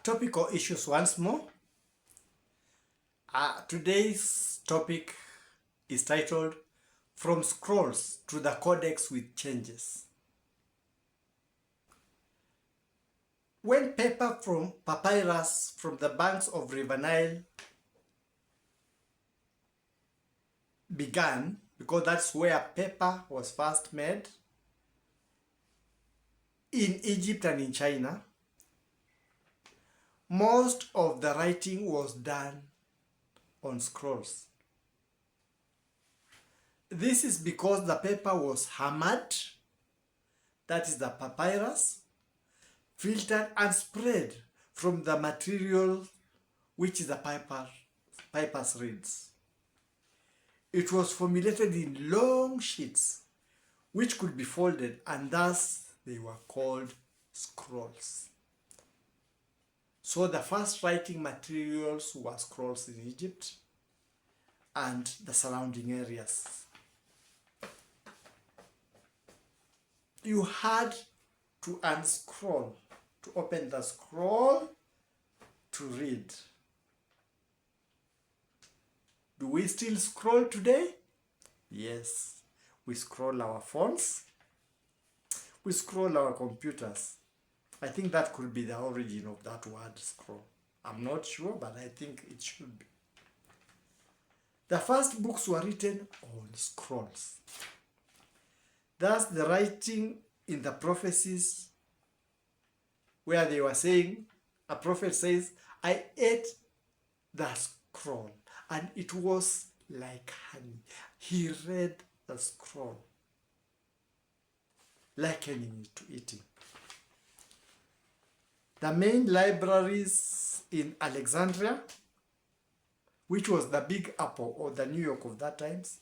Topical issues once more. Today's topic is titled From Scrolls to the Codex with Changes. When paper from papyrus from the banks of River Nile began, because that's where paper was first made, in Egypt and in China, most of the writing was done on scrolls. This is because the paper was hammered, that is the papyrus, filtered and spread from the material which is the papyrus reeds. It was formulated in long sheets which could be folded, and thus they were called scrolls. So the first writing materials were scrolls in Egypt and the surrounding areas. You had to unscroll, to open the scroll to read. Do we still scroll today? Yes, we scroll our phones, we scroll our computers. I think that could be the origin of that word scroll. I'm not sure, but I think it should be. The first books were written on scrolls. Thus, the writing in the prophecies where they were saying, a prophet says, I ate the scroll and it was like honey. He read the scroll, likening it to eating. The main libraries in Alexandria, which was the Big Apple or the New York of that times,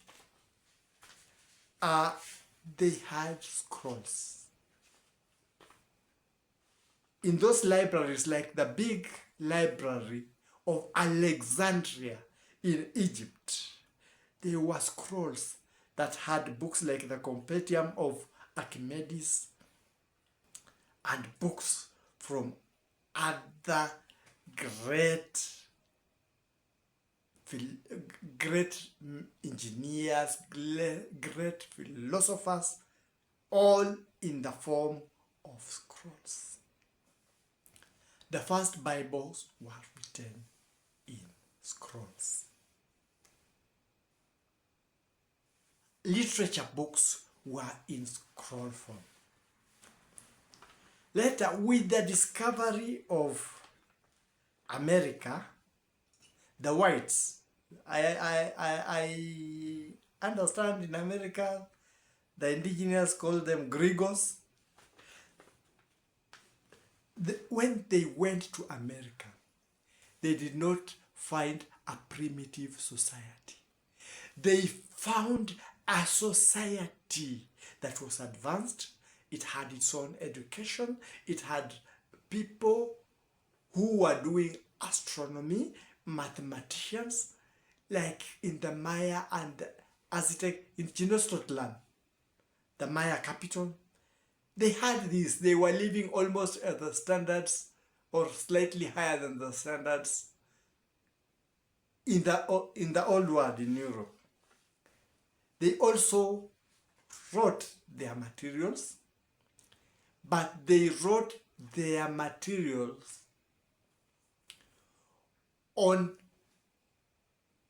they had scrolls. In those libraries, like the big library of Alexandria in Egypt, there were scrolls that had books like the Compendium of Archimedes and books from other great engineers, great philosophers, all in the form of scrolls. The first Bibles were written in scrolls. Literature books were in scroll form. Later, with the discovery of America, the whites, I understand in America, the indigenous call them Gregos. When they went to America, they did not find a primitive society. They found a society that was advanced. It had its own education. It had people who were doing astronomy, mathematicians, like in the Maya and Aztec, in Tenochtitlan, the Maya capital. They had this. They were living almost at the standards or slightly higher than the standards in the old world in Europe. They also wrote their materials, but they wrote their materials on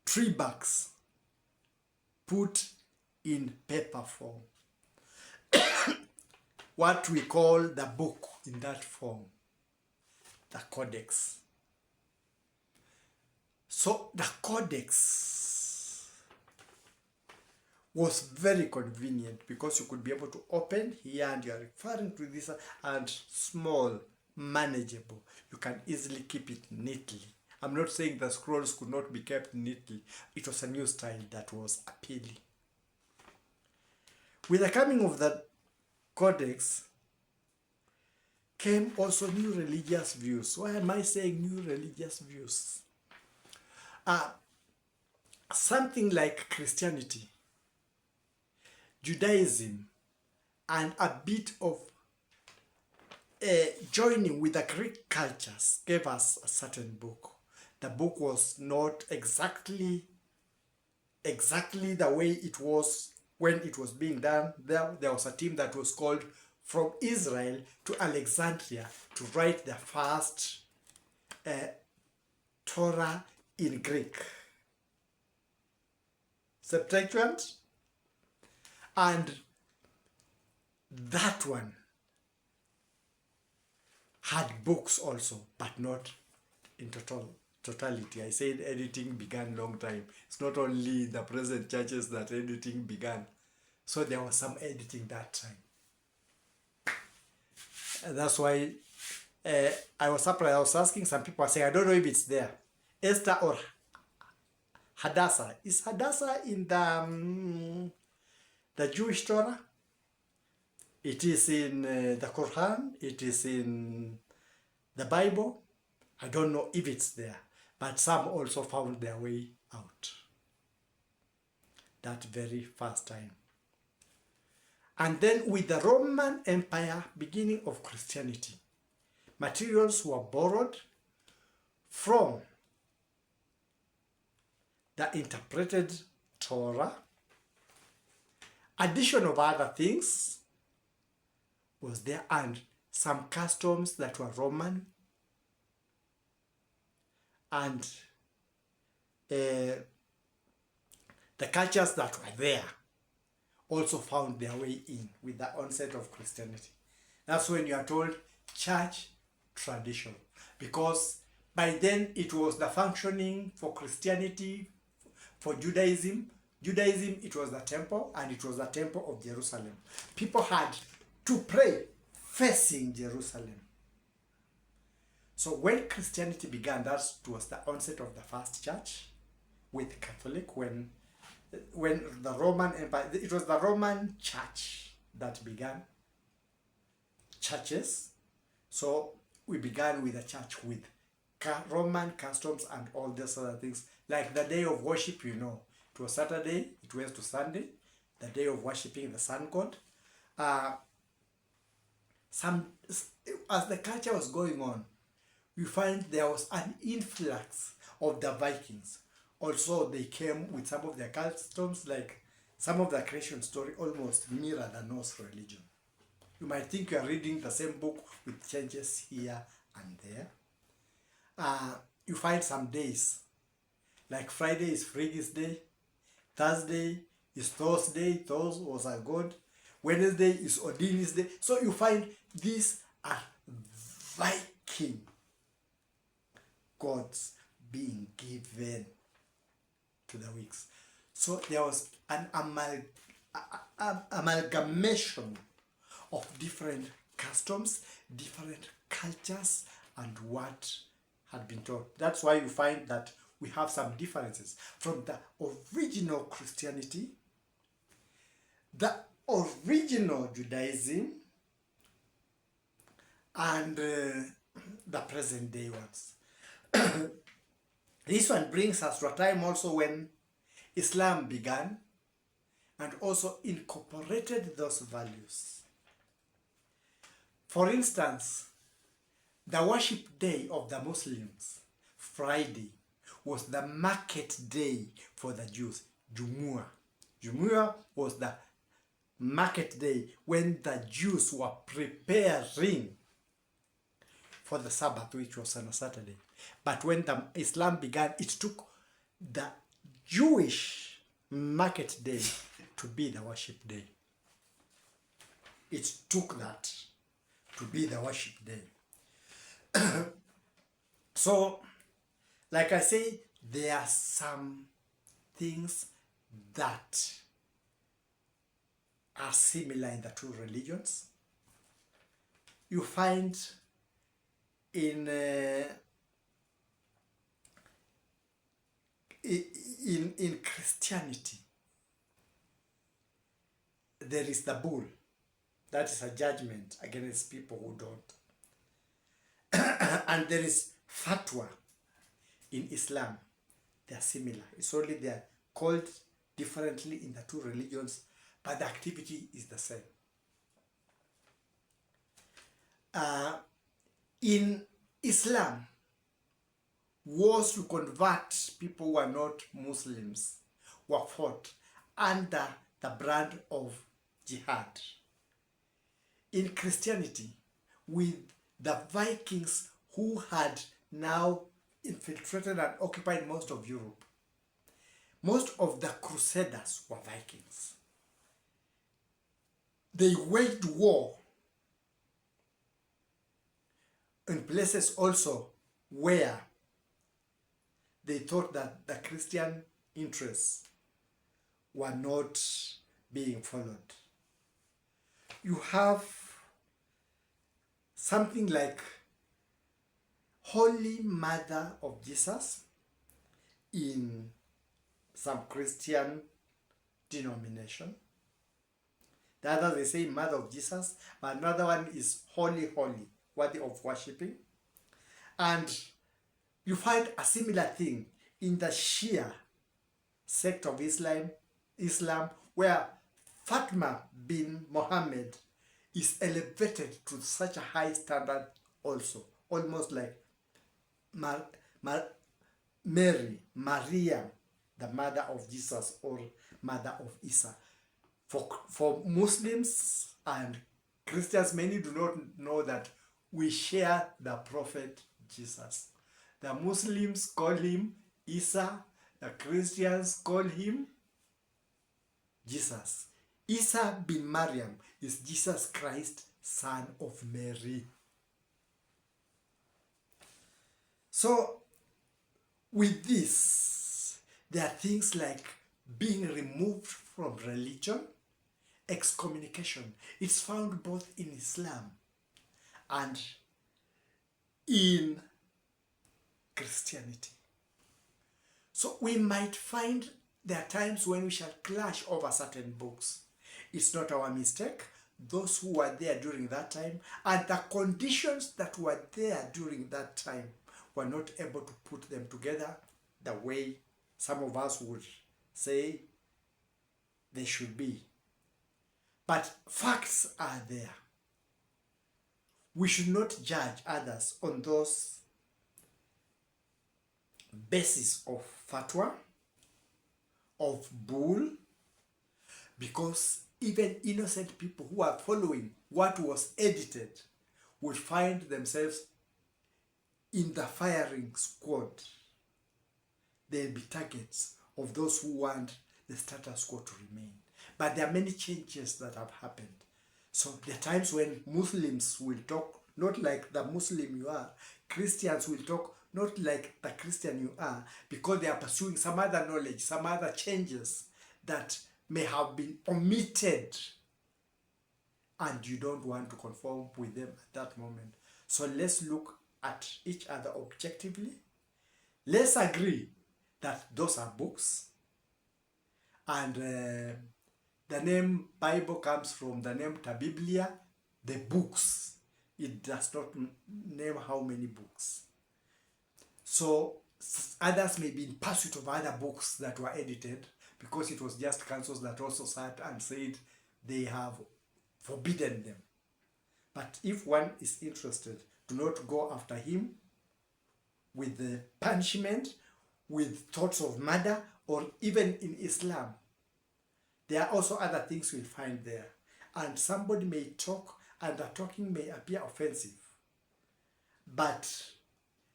tree barks put in paper form. What we call the book in that form, the Codex. So the Codex was very convenient because you could be able to open here and you are referring to this, and small, manageable. You can easily keep it neatly. I'm not saying the scrolls could not be kept neatly. It was a new style that was appealing. With the coming of the Codex came also new religious views. Why am I saying new religious views? Something like Christianity, Judaism, and a bit of joining with the Greek cultures gave us a certain book. The book was not exactly the way it was when it was being done. There was a team that was called from Israel to Alexandria to write the first Torah in Greek. Septuagint. And that one had books also, but not in totality. I said editing began long time. It's not only the present churches that editing began. So there was some editing that time. And that's why I was surprised. I was asking some people, I say, I don't know if it's there. Esther or Hadassah. Is Hadassah in the Jewish Torah? It is in the Quran. It is in the Bible. I don't know if it's there, but some also found their way out that very first time. And then with the Roman Empire, beginning of Christianity, materials were borrowed from the interpreted Torah. Addition of other things was there, and some customs that were Roman, and the cultures that were there also found their way in with the onset of Christianity. That's when you are told church tradition, because by then it was the functioning for Christianity, for Judaism. Judaism, it was the temple, and it was the temple of Jerusalem. People had to pray facing Jerusalem. So when Christianity began, that was the onset of the first church with Catholic. When the Roman Empire, it was the Roman church that began churches. So we began with a church with Roman customs and all these other things. Like the day of worship, it was Saturday, it went to Sunday, the day of worshiping the sun god. As the culture was going on, we find there was an influx of the Vikings. Also, they came with some of their customs, like some of the creation story almost mirror the Norse religion. You might think you are reading the same book with changes here and there. You find some days, like Friday is Frigid's Day, Thursday is Thor's Day, Thor was a god, Wednesday is Odin's Day. So you find these are Viking gods being given to the weeks. So there was an amalgamation of different customs, different cultures, and what had been taught. That's why you find that we have some differences from the original Christianity, the original Judaism, and the present day ones. This one brings us to a time also when Islam began and also incorporated those values. For instance, the worship day of the Muslims, Friday, was the market day for the Jews, Jumu'ah. Jumu'ah was the market day when the Jews were preparing for the Sabbath, which was on a Saturday. But when the Islam began, it took the Jewish market day to be the worship day. It took that to be the worship day. So, like I say, there are some things that are similar in the two religions. You find in Christianity, there is the bull. That is a judgment against people who don't. And there is fatwa in Islam. They are similar. It's only they are called differently in the two religions, but the activity is the same. Uh, in Islam, wars to convert people who are not Muslims were fought under the brand of jihad. In Christianity, with the Vikings who had now infiltrated and occupied most of Europe, most of the crusaders were Vikings. They waged war in places also where they thought that the Christian interests were not being followed. You have something like Holy Mother of Jesus in some Christian denomination. The other they say Mother of Jesus, but another one is Holy, Holy, worthy of worshipping. And you find a similar thing in the Shia sect of Islam, where Fatima bin Muhammad is elevated to such a high standard also, almost like Mary, Maria, the mother of Jesus or mother of Isa. For Muslims and Christians, many do not know that we share the prophet Jesus. The Muslims call him Isa, the Christians call him Jesus. Isa bin Maryam is Jesus Christ, son of Mary. So, with this, there are things like being removed from religion, excommunication. It's found both in Islam and in Christianity. So we might find there are times when we shall clash over certain books. It's not our mistake. Those who were there during that time and the conditions that were there during that time were not able to put them together the way some of us would say they should be. But facts are there. We should not judge others on those basis of fatwa, of bull, because even innocent people who are following what was edited would find themselves in the firing squad. They'll be targets of those who want the status quo to remain. But there are many changes that have happened. So there are times when Muslims will talk not like the Muslim you are. Christians will talk not like the Christian you are, because they are pursuing some other knowledge, some other changes that may have been omitted, and you don't want to conform with them at that moment. So let's look at each other objectively. Let's agree that those are books, and the name Bible comes from the name Tabiblia, the books. It does not name how many books. So others may be in pursuit of other books that were edited, because it was just councils that also sat and said they have forbidden them. But if one is interested, do not go after him with the punishment, with thoughts of murder, or even in Islam. There are also other things we'll find there. And somebody may talk, and the talking may appear offensive. But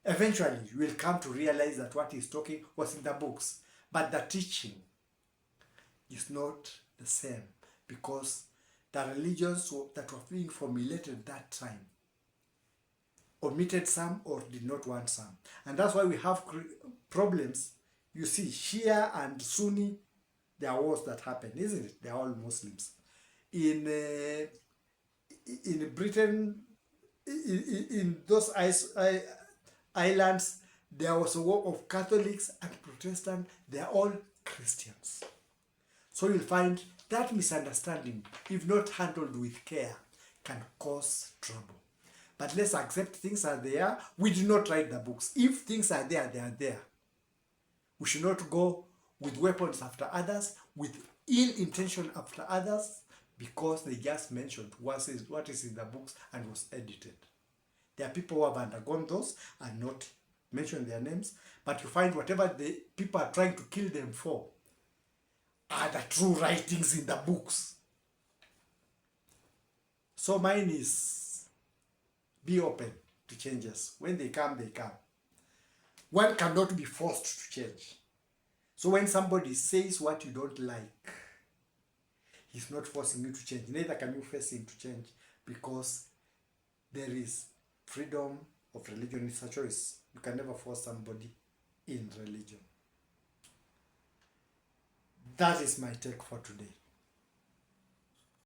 eventually, you will come to realize that what he's talking was in the books. But the teaching is not the same, because the religions that were being formulated at that time omitted some or did not want some. And that's why we have problems. You see, Shia and Sunni, there are wars that happen, isn't it? They're all Muslims. In Britain, in those islands, there was a war of Catholics and Protestants. They're all Christians. So you'll find that misunderstanding, if not handled with care, can cause trouble. But let's accept things are there. We do not write the books. If things are there, they are there. We should not go with weapons after others, with ill intention after others, because they just mentioned what is in the books and was edited. There are people who have undergone those and not mentioned their names, but you find whatever the people are trying to kill them for are the true writings in the books. So mine is be open to changes. When they come, they come. One cannot be forced to change. So when somebody says what you don't like, he's not forcing you to change. Neither can you force him to change, because there is freedom of religion. It's a choice. You can never force somebody in religion. That is my take for today.